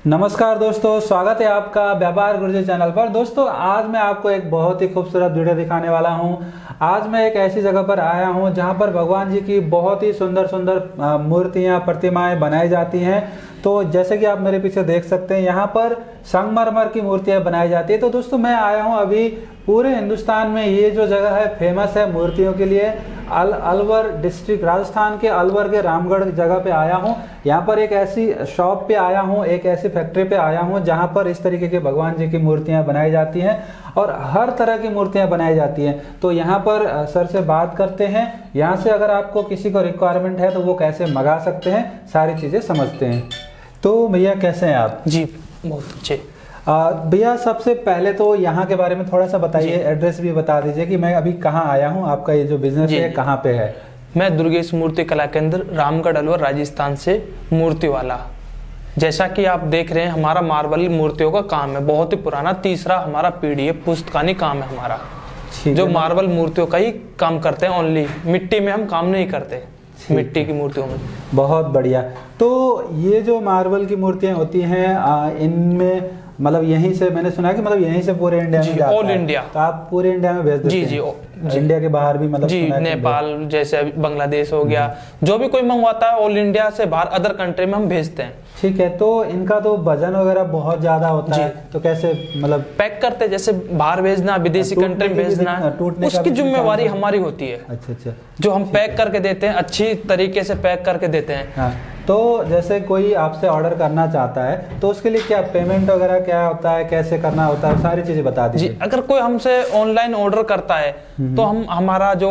नमस्कार दोस्तों, स्वागत है आपका व्यापार गुरुजी चैनल पर। दोस्तों, आज मैं आपको एक बहुत ही खूबसूरत वीडियो दिखाने वाला हूं। आज मैं एक ऐसी जगह पर आया हूं जहां पर भगवान जी की बहुत ही सुंदर सुंदर मूर्तियां, प्रतिमाएं बनाई जाती हैं। तो जैसे कि आप मेरे पीछे देख सकते हैं, यहाँ पर संगमरमर की मूर्तियां बनाई जाती है। तो दोस्तों, मैं आया हूँ अभी पूरे हिंदुस्तान में ये जो जगह है फेमस है मूर्तियों के लिए। अलवर डिस्ट्रिक्ट, राजस्थान के अलवर के रामगढ़ जगह पे आया हूँ। यहाँ पर एक ऐसी शॉप पे आया हूँ, एक ऐसी फैक्ट्री पे आया हूँ जहाँ पर इस तरीके के भगवान जी की मूर्तियाँ बनाई जाती हैं और हर तरह की मूर्तियाँ बनाई जाती हैं। तो यहाँ पर सर से बात करते हैं। यहाँ से अगर आपको किसी को रिक्वायरमेंट है तो वो कैसे मंगा सकते हैं, सारी चीज़ें समझते हैं। तो भैया कैसे हैं आप? जी बहुत अच्छे। भैया सबसे पहले तो यहाँ के बारे में थोड़ा सा बताइए, एड्रेस भी बता दीजिए कि मैं अभी कहाँ आया हूँ, आपका ये जो बिजनेस है कहाँ पे है। मैं दुर्गेश मूर्ति कला केंद्र, रामगढ़ अलवर, राजस्थान से मूर्ति वाला। जैसा कि आप देख रहे हैं, हमारा मार्बल मूर्तियों का काम है, बहुत ही पुराना, तीसरा हमारा पीढ़ी है, पुस्तकानी काम है हमारा, जो मार्बल मूर्तियों का ही काम करते हैं। ओनली मिट्टी में हम काम नहीं करते, मिट्टी की मूर्तियों में। बहुत बढ़िया। तो ये जो मार्बल की मूर्तियां होती हैं, इनमें मतलब यहीं से मैंने सुना है कि मतलब यहीं से पूरे इंडिया में जाता ऑल है। इंडिया। तो आप पूरे इंडिया में भेज देते हैं? जी, इंडिया के बाहर भी मतलब जी, नेपाल जैसे बांग्लादेश हो गया, जो भी कोई मंगवाता है ऑल इंडिया से बाहर अदर कंट्री में हम भेजते हैं। ठीक है। तो इनका तो वजन वगैरह बहुत ज्यादा होता है, तो कैसे मतलब पैक करते हैं? जैसे बाहर भेजना, विदेशी कंट्री में भेजना, उसकी जिम्मेवारी हमारी होती है। अच्छा। जो हम पैक करके देते हैं, अच्छी तरीके से पैक करके देते हैं। हाँ। तो जैसे कोई आपसे ऑर्डर करना चाहता है तो उसके लिए क्या पेमेंट वगैरह क्या होता है, कैसे करना होता है, सारी चीजें बता दीजिए। जी, अगर कोई हमसे ऑनलाइन ऑर्डर करता है तो हम हमारा जो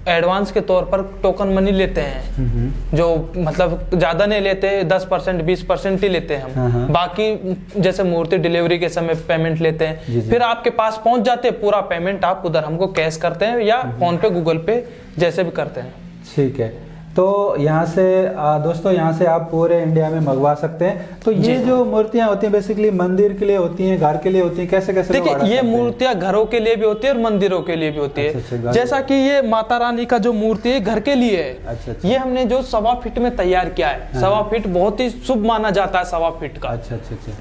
एडवांस के तौर पर टोकन मनी लेते हैं, जो मतलब ज्यादा नहीं लेते, 10% 20% ही लेते हैं हम। बाकी जैसे मूर्ति डिलीवरी के समय पेमेंट लेते हैं। फिर आपके पास पहुंच जाते हैं, पूरा पेमेंट आप उधर हमको कैश करते हैं या फोन पे, गूगल पे, जैसे भी करते हैं। ठीक है। तो यहाँ से दोस्तों, यहाँ से आप पूरे इंडिया में मंगवा सकते हैं। तो ये जो मूर्तियाँ होती हैं बेसिकली मंदिर के लिए होती हैं, घर के लिए होती हैं, कैसे कैसे? देखिए, ये मूर्तियाँ घरों के लिए भी होती है और मंदिरों के लिए भी होती है। जैसा कि ये माता रानी का जो मूर्ति है घर के लिए है। ये हमने जो 1.25 फीट में तैयार किया है। 1.25 फीट बहुत ही शुभ माना जाता है, 1.25 फीट का। अच्छा।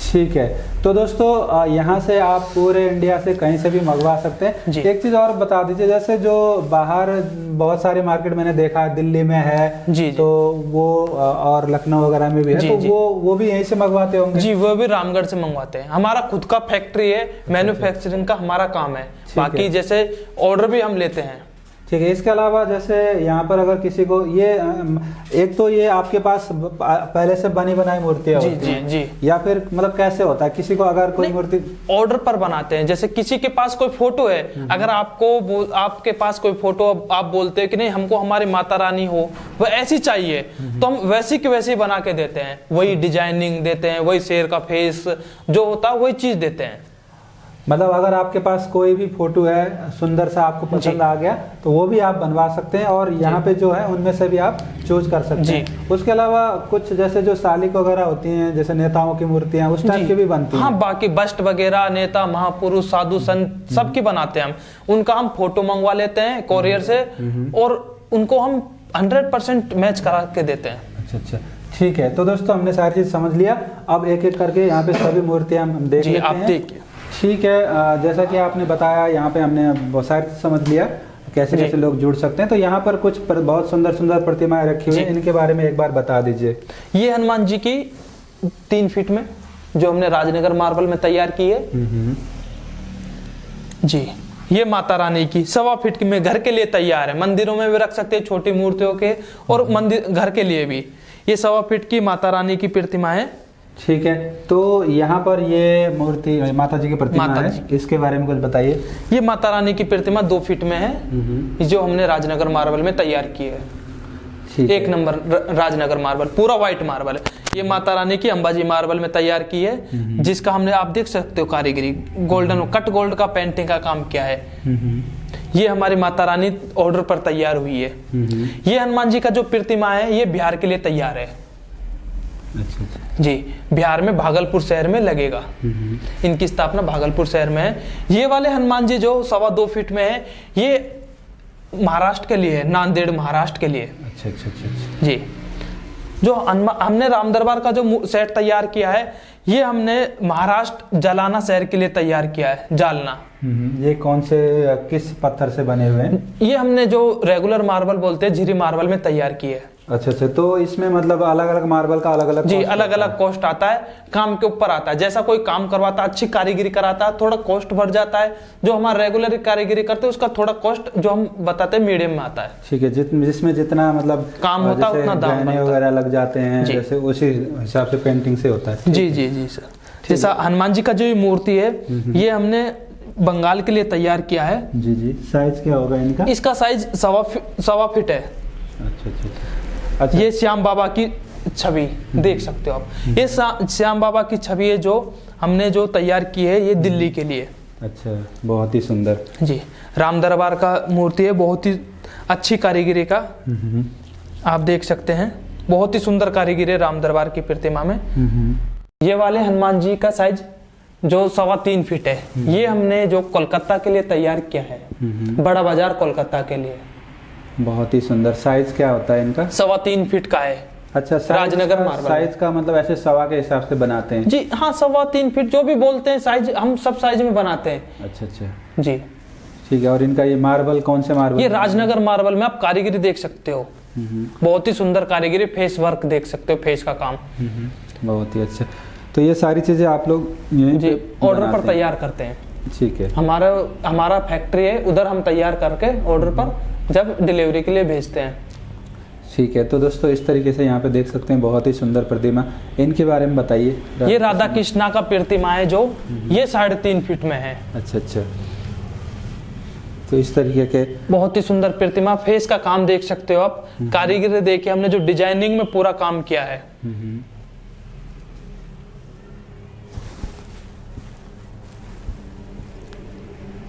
ठीक है। तो दोस्तों, यहाँ से आप पूरे इंडिया से कहीं से भी मंगवा सकते हैं। एक चीज और बता दीजिए, जैसे जो बाहर बहुत सारे मार्केट मैंने देखा है, दिल्ली में है जी। तो वो और लखनऊ वगैरह में भी है, तो वो भी यहीं से मंगवाते होंगे? जी, वो भी रामगढ़ से मंगवाते हैं। हमारा खुद का फैक्ट्री है, मैन्युफैक्चरिंग का हमारा काम है। बाकी जैसे ऑर्डर भी हम लेते हैं। ठीक है। इसके अलावा जैसे यहाँ पर अगर किसी को ये एक तो ये आपके पास पहले से बनी बनाई मूर्तियाँ होती हैं जी, या फिर मतलब कैसे होता है किसी को अगर कोई मूर्ति ऑर्डर पर बनाते हैं? जैसे किसी के पास कोई फोटो है, अगर आपके पास कोई फोटो, आप बोलते हैं कि नहीं हमको हमारी माता रानी हो वो ऐसी चाहिए, तो हम वैसी की वैसी बना के देते हैं। वही डिजाइनिंग देते हैं, वही शेर का फेस जो होता है वही चीज देते हैं। मतलब अगर आपके पास कोई भी फोटो है सुंदर सा, आपको पसंद आ गया, तो वो भी आप बनवा सकते हैं और यहाँ पे जो है उनमें से भी आप चूज कर सकते हैं। उसके अलावा कुछ जैसे जो सालिक वगैरह होती हैं, जैसे नेताओं की मूर्तियां, उस टाइप की भी बनती हैं। हाँ, बाकी बस्ट वगैरह, नेता, महापुरुष, साधु संत सबकी बनाते हैं हम। उनका हम फोटो मंगवा लेते हैं कोरियर से और उनको हम 100% मैच करा के देते हैं। अच्छा। ठीक है। तो दोस्तों, हमने सारी चीज समझ लिया। अब एक एक करके यहाँ पे सभी मूर्तियां हम देख लेते हैं। ठीक है। जैसा कि आपने बताया, यहाँ पे हमने बहुत सारी समझ लिया कैसे कैसे लोग जुड़ सकते हैं। तो यहाँ पर कुछ बहुत सुंदर सुंदर प्रतिमाएं रखी हुई हैं, इनके बारे में एक बार बता दीजिए। ये हनुमान जी की 3 फीट में जो हमने राजनगर मार्बल में तैयार की है जी। ये माता रानी की 1.25 फीट में घर के लिए तैयार है। मंदिरों में भी रख सकते हैं छोटी मूर्तियों के, और मंदिर घर के लिए भी। ये 1.25 फीट की माता रानी की प्रतिमा है। ठीक है। तो यहाँ पर ये मूर्ति माता जी की प्रतिमा है, इसके बारे में कुछ बताइए। ये माता रानी की प्रतिमा 2 फीट में है, जो हमने राजनगर मार्बल में तैयार की है। एक नंबर राजनगर मार्बल, पूरा व्हाइट मार्बल है। ये माता रानी की अंबाजी मार्बल में तैयार की है, जिसका हमने, आप देख सकते हो, कारीगरी गोल्डन कट गोल्ड का पेंटिंग का काम किया है। ये हमारी माता रानी ऑर्डर पर तैयार हुई है। ये हनुमान जी का जो प्रतिमा है, ये बिहार के लिए तैयार है। अच्छा। जी, बिहार में भागलपुर शहर में लगेगा। इनकी स्थापना भागलपुर शहर में है। ये वाले हनुमान जी जो 2.25 फीट में है, ये महाराष्ट्र के लिए है, नांदेड़ महाराष्ट्र के लिए। अच्छा। जी, जो हमने राम दरबार का जो सेट तैयार किया है, ये हमने महाराष्ट्र जालना शहर के लिए तैयार किया है, जालना। ये कौन से किस पत्थर से बने हुए हैं? ये हमने जो रेगुलर मार्बल बोलते हैं, झिरी मार्बल में तैयार किए है। अच्छा अच्छा, तो इसमें मतलब अलग अलग मार्बल का अलग अलग जी अलग अलग कॉस्ट आता है, काम के ऊपर आता है। जैसा कोई काम करवाता है, अच्छी कारीगरी कराता है, थोड़ा कॉस्ट बढ़ जाता है। जो हमारा रेगुलर कारीगरी करते हैं उसका थोड़ा कॉस्ट जो हम बताते हैं मीडियम में आता है। ठीक है, जिसमें जितना मतलब काम होता है उतना दाम वगैरह लग जाते हैं, जैसे उसी हिसाब से पेंटिंग से होता है। जी जी जी सर। जैसा हनुमान जी का जो मूर्ति है, ये हमने बंगाल के लिए तैयार किया है। जी जी। साइज क्या होगा इनका? इसका साइज 1.25 फीट है। अच्छा अच्छा अच्छा। ये श्याम बाबा की छवि देख सकते हो आप। ये श्याम बाबा की छवि है जो हमने जो तैयार की है, ये दिल्ली के लिए। अच्छा, बहुत ही सुंदर। जी, राम दरबार का मूर्ति है, बहुत ही अच्छी कारीगरी का। आप देख सकते हैं, बहुत ही सुंदर कारीगरी है राम दरबार की प्रतिमा में। ये वाले हनुमान जी का साइज जो 3.25 फीट है, ये हमने जो कोलकाता के लिए तैयार किया है, बड़ा बाजार कोलकाता के लिए। बहुत ही सुंदर। साइज क्या होता है इनका? 3.25 फीट का है। अच्छा, राजनगर मार्बल। साइज का मतलब ऐसे सवा के हिसाब से बनाते हैं? जी हाँ, 3.25 फीट जो भी बोलते हैं साइज, हम सब साइज में बनाते हैं। अच्छा अच्छा जी ठीक है। और इनका ये मार्बल कौन से मार्बल? ये राजनगर मार्बल में आप कारीगरी देख सकते हो, बहुत ही सुंदर कारीगरी, फेस वर्क देख सकते हो, फेस का काम। बहुत ही अच्छा। तो ये सारी चीजें आप लोग जी ऑर्डर पर तैयार करते हैं? ठीक है। हमारा फैक्ट्री है, उधर हम तैयार करके ऑर्डर पर जब डिलीवरी के लिए भेजते हैं। ठीक है। तो दोस्तों इस तरीके से यहाँ पे देख सकते हैं बहुत ही सुंदर प्रतिमा। इनके बारे में बताइए। ये राधा कृष्णा का प्रतिमा है जो ये 3.5 फीट में है। अच्छा अच्छा। तो इस तरीके के बहुत ही सुंदर प्रतिमा, फेस का काम देख सकते हो आप, कारीगरी देखिए, हमने जो डिजाइनिंग में पूरा काम किया है।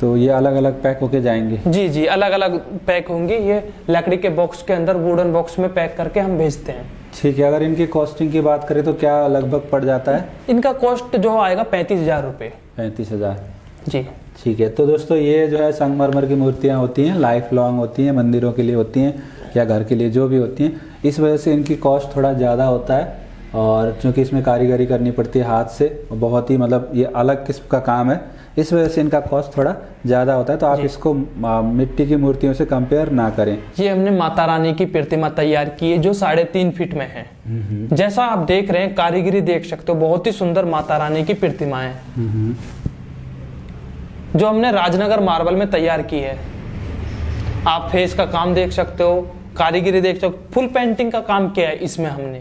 तो ये अलग अलग पैक होके जाएंगे? जी जी अलग अलग पैक होंगे। ये लकड़ी के बॉक्स के अंदर, वुडन बॉक्स में पैक करके हम भेजते हैं। ठीक है। अगर इनकी कॉस्टिंग की बात करें तो क्या लगभग पड़ जाता है? इनका कॉस्ट जो आएगा 35,000 रुपये। 35,000। जी ठीक है। तो दोस्तों ये जो है संगमरमर की मूर्तियाँ होती हैं, लाइफ लॉन्ग होती हैं, मंदिरों के लिए होती हैं या घर के लिए जो भी होती हैं। इस वजह से इनकी कॉस्ट थोड़ा ज़्यादा होता है, और चूँकि इसमें कारीगरी करनी पड़ती है हाथ से, बहुत ही मतलब ये अलग किस्म का काम है, इस वजह से इनका कॉस्ट थोड़ा ज़्यादा होता है। तो आप इसको मिट्टी की मूर्तियों से कंपेयर ना करें। ये हमने माता रानी की प्रतिमा तैयार की है जो 3.5 फीट में है। जैसा आप देख रहे हैं, कारीगरी देख सकते हो, बहुत ही सुंदर माता रानी की प्रतिमा है जो हमने राजनगर मार्बल में तैयार की है। आप फेस का काम देख सकते हो, कारीगरी देख सकते हो, फुल पेंटिंग का काम किया है इसमें हमने।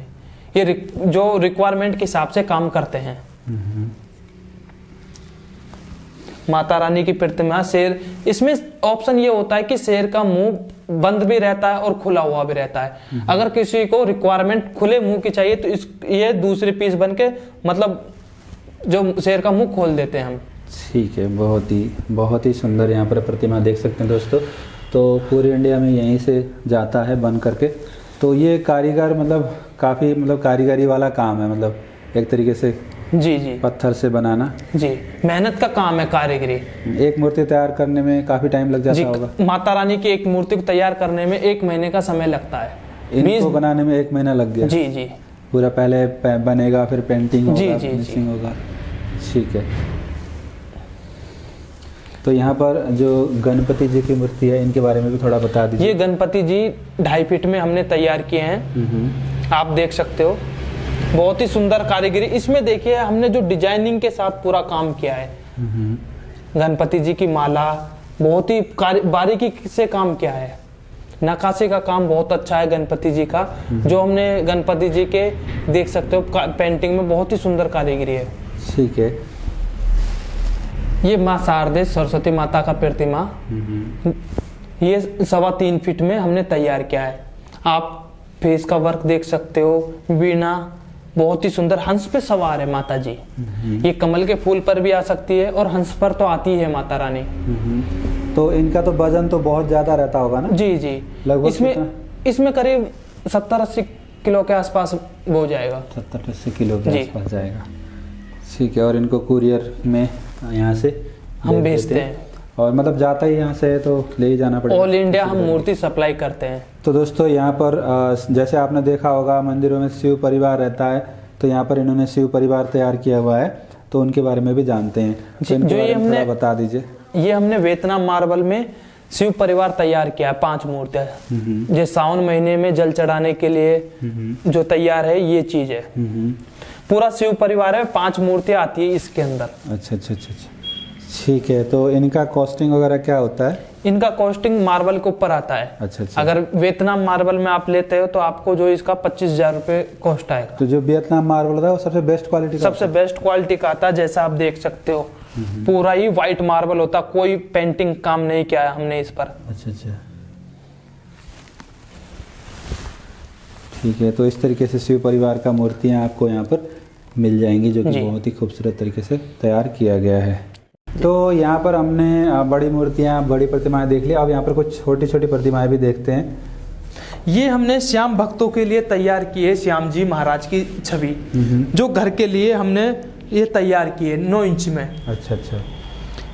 ये जो रिक्वायरमेंट के हिसाब से काम करते हैं। माता रानी की प्रतिमा, शेर, इसमें ऑप्शन ये होता है कि शेर का मुंह बंद भी रहता है और खुला हुआ भी रहता है। अगर किसी को रिक्वायरमेंट खुले मुंह की चाहिए तो ये दूसरी पीस बन के मतलब जो शेर का मुंह खोल देते हैं हम। ठीक है। बहुत ही सुंदर यहाँ पर प्रतिमा देख सकते हैं दोस्तों। तो पूरे इंडिया में यहीं से जाता है बन करके। तो ये कारीगर मतलब काफ़ी मतलब कारीगरी वाला काम है, मतलब एक तरीके से। जी जी पत्थर से बनाना। जी मेहनत का काम है कारीगरी। एक मूर्ति तैयार करने में काफी टाइम लग जाता होगा? माता रानी की एक मूर्ति को तैयार करने में 1 महीने का समय लगता है। इनको बनाने में 1 महीना लग गया? जी जी। पूरा पहले बनेगा, फिर पेंटिंग होगा, जी जी फिनिशिंग होगा। ठीक है। तो यहाँ पर जो गणपति जी की मूर्ति है, इनके बारे में भी थोड़ा बता दीजिए। ये गणपति जी 2.5 फीट में हमने तैयार किए हैं। आप देख सकते हो, बहुत ही सुंदर कारीगरी इसमें देखिए। हमने जो डिजाइनिंग के साथ पूरा काम किया है। गणपति जी की माला बहुत ही बारीकी से काम किया है। नक्काशी का काम बहुत अच्छा है गणपति जी का। जो हमने गणपति जी के देख सकते हो पेंटिंग में बहुत ही सुंदर कारीगरी है। ठीक है। ये माँ शारदे सरस्वती माता का प्रतिमा, ये 3.25 फीट में हमने तैयार किया है। आप फेस का वर्क देख सकते हो, वीणा, बहुत ही सुंदर, हंस पे सवार है माता जी। ये कमल के फूल पर भी आ सकती है और हंस पर तो आती है माता रानी। तो इनका तो वजन तो बहुत ज्यादा रहता होगा ना? जी जी। इसमें करीब 70-80 किलो के आसपास हो जाएगा। 70-80 किलो के आसपास जाएगा। ठीक है। और इनको कुरियर में यहाँ से हम भेजते हैं। और मतलब जाता ही यहाँ से है तो ले ही जाना पड़ेगा। ऑल इंडिया हम मूर्ति सप्लाई करते हैं। तो दोस्तों यहाँ पर जैसे आपने देखा होगा मंदिरों में शिव परिवार रहता है, तो यहाँ पर इन्होंने शिव परिवार तैयार किया हुआ है, तो उनके बारे में भी जानते हैं। तो इनके बारे में थोड़ा बता दीजिए। ये हमने वियतनाम मार्बल में शिव परिवार तैयार किया है 5 मूर्तियां, जो सावन महीने में जल चढ़ाने के लिए जो तैयार है, ये चीज है। पूरा शिव परिवार है, 5 मूर्तियां आती है इसके अंदर। अच्छा अच्छा अच्छा अच्छा, ठीक है। तो इनका कॉस्टिंग वगैरह क्या होता है? इनका कॉस्टिंग मार्बल के ऊपर आता है। अच्छा अच्छा। अगर वियतनाम मार्बल में आप लेते हो तो आपको जो इसका 25,000 रुपए कॉस्ट आएगा। तो जो वियतनाम मार्बल होता है वो सबसे बेस्ट क्वालिटी का? सबसे बेस्ट क्वालिटी का आता है, जैसा आप देख सकते हो पूरा ही व्हाइट मार्बल होता, कोई पेंटिंग काम नहीं किया है हमने इस पर। अच्छा अच्छा, ठीक है। तो इस तरीके से शिव परिवार का मूर्तियाँ आपको यहाँ पर मिल जाएंगी, जो कि बहुत ही खूबसूरत तरीके से तैयार किया गया है। तो यहाँ पर हमने बड़ी मूर्तियाँ, बड़ी प्रतिमाएं देख ली। अब यहाँ पर कुछ छोटी छोटी प्रतिमाएं भी देखते हैं। ये हमने श्याम भक्तों के लिए तैयार की है, श्याम जी महाराज की छवि, जो घर के लिए हमने ये तैयार की है 9 इंच में। अच्छा अच्छा,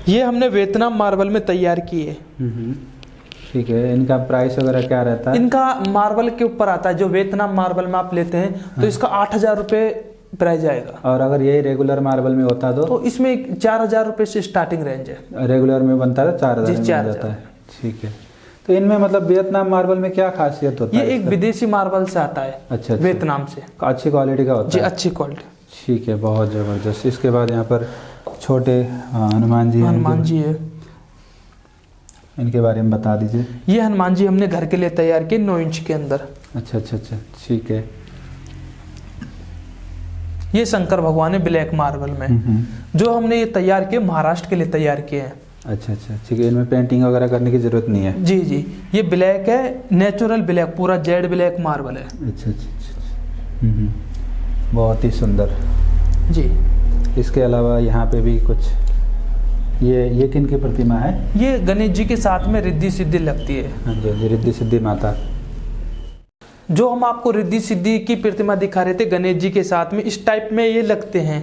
ये हमने वियतनाम मार्बल में तैयार की है। ठीक है। इनका प्राइस वगैरह क्या रहता है? इनका मार्बल के ऊपर आता है, जो वियतनाम मार्बल में आप लेते हैं तो इसका 8,000 रुपये प्राइस आएगा। और अगर यही रेगुलर मार्बल में होता तो इसमें 4,000 रुपये से स्टार्टिंट रेंज है। रेगुलर में बनता है 4,000 में जाता है। ठीक है। तो इनमें मतलब वियतनाम मार्बल में क्या खासियत होता है? ये एक विदेशी मार्बल से आता है। अच्छा, वियतनाम से। अच्छी क्वालिटी का होता है? जी, अच्छी क्वालिटी। ठीक है, बहुत ज़बरदस्त। इसके बाद यहाँ पर छोटे हनुमान जी है, इनके बारे में बता दीजिए। ये हनुमान जी हमने घर के लिए तैयार किए 9 इंच के अंदर। अच्छा अच्छा अच्छा, ठीक है। ये शंकर भगवान है ब्लैक मार्बल में, जो हमने ये तैयार किए महाराष्ट्र के लिए तैयार किए हैं। अच्छा अच्छा, ठीक है। इनमें पेंटिंग वगैरह करने की जरूरत नहीं है? जी जी, ये ब्लैक है, नेचुरल ब्लैक, पूरा जेड ब्लैक मार्बल है। अच्छा अच्छा अच्छा, बहुत ही सुंदर जी। इसके अलावा यहाँ पे भी कुछ, ये किन की प्रतिमा है? ये गणेश जी के साथ में रिद्धि सिद्धि लगती है। हाँ जी, रिद्धि सिद्धि माता। जो हम आपको रिद्धि सिद्धि की प्रतिमा दिखा रहे थे गणेश जी के साथ में, इस टाइप में ये लगते हैं।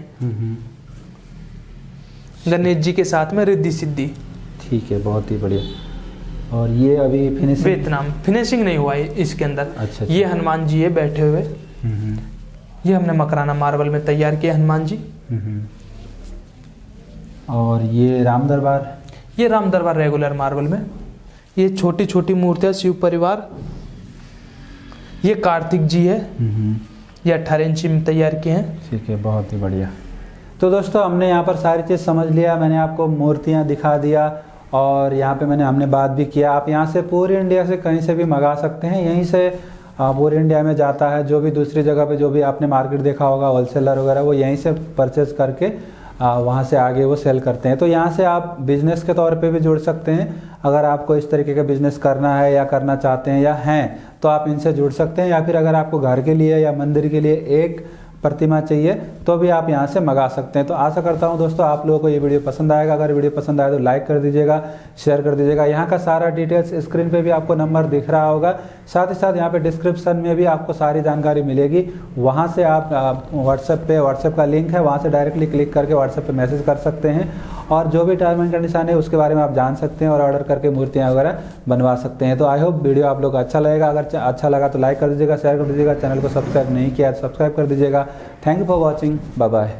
गणेश जी के साथ में रिद्धि सिद्धि। ठीक है, बहुत ही बढ़िया। और ये अभी फिनिशिंग? वियतनाम फिनिशिंग नहीं हुआ है इसके अंदर। अच्छा। ये हनुमान जी है बैठे हुए। ये हमने मकराना मार्बल में तैयार किया हनुमान जी। और ये राम दरबार? ये राम दरबार रेगुलर मार्बल में। ये छोटी छोटी मूर्तियां शिव परिवार। ये कार्तिक जी है, ये 18 इंच में तैयार किए हैं। ठीक है, बहुत ही बढ़िया। तो दोस्तों हमने यहाँ पर सारी चीज़ समझ लिया, मैंने आपको मूर्तियाँ दिखा दिया और यहाँ पे हमने बात भी किया। आप यहाँ से पूरे इंडिया से कहीं से भी मंगा सकते हैं, यहीं से पूरे इंडिया में जाता है। जो भी दूसरी जगह पे जो भी आपने मार्केट देखा होगा होलसेलर वगैरह, वो यहीं से परचेज करके वहाँ से आगे वो सेल करते हैं। तो यहाँ से आप बिजनेस के तौर पे भी जुड़ सकते हैं। अगर आपको इस तरीके का बिजनेस करना है या करना चाहते हैं या हैं, तो आप इनसे जुड़ सकते हैं। या फिर अगर आपको घर के लिए या मंदिर के लिए एक प्रतिमा चाहिए तो भी आप यहाँ से मंगा सकते हैं। तो आशा करता हूँ दोस्तों आप लोगों को ये वीडियो पसंद आएगा। अगर वीडियो पसंद आए तो लाइक कर दीजिएगा, शेयर कर दीजिएगा। यहाँ का सारा डिटेल्स स्क्रीन पे भी आपको नंबर दिख रहा होगा। साथ ही साथ यहाँ पे डिस्क्रिप्शन में भी आपको सारी जानकारी मिलेगी। वहाँ से आप व्हाट्सएप का लिंक है, वहाँ से डायरेक्टली क्लिक करके व्हाट्सएप पे मैसेज कर सकते हैं और जो भी टर्म एंड कंडीशन है उसके बारे में आप जान सकते हैं और ऑर्डर करके मूर्तियाँ वगैरह बनवा सकते हैं। तो आई होप वीडियो आप लोग को अच्छा लगेगा। अगर अच्छा लगा तो लाइक कर दीजिएगा, शेयर कर दीजिएगा। चैनल को सब्सक्राइब नहीं किया तो सब्सक्राइब कर दीजिएगा। Thank you for watching, bye bye.